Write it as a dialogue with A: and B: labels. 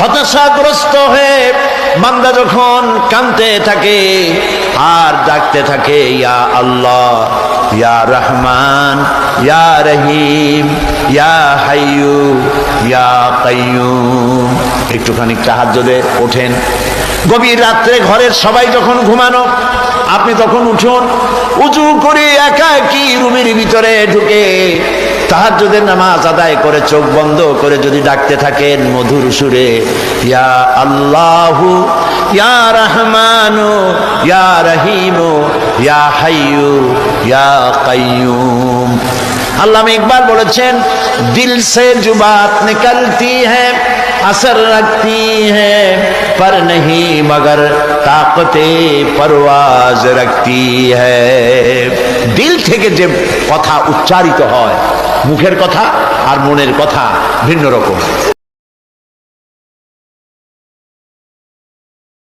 A: হতাশাগ্রস্ত হয়ে বান্দা যখন কাঁদতে থাকে আর ডাকতে থাকে, ইয়া আল্লাহ, ইয়া রহমান, ইয়া রহিম, ইয়া হাইয়ু, ইয়া কাইয়ুম। একটুখানি তাহাজ্জুদে ওঠেন, গভীর রাত্রে ঘরের সবাই যখন ঘুমানো, আপনি তখন উঠুন, উজু করে একা একই রুমের ভিতরে ঢুকে তাহাজ্জুদের নামাজ আদায় করে চোখ বন্ধ করে যদি ডাকতে থাকেন মধুর সুরে, ইয়া আল্লাহু, ইয়া রহমানু, ইয়া রহিমু, ইয়া হাইয়ু, ইয়া কাইয়ুম। আল্লামা ইকবাল বলেছেন, দিল সে जो बात निकलती है असर रखती है पर नहीं मगर ताकते परवाज रखती है। দিল থেকে যে কথা উচ্চারিত হয়, মুখের কথা আর মনের কথা ভিন্ন রকম।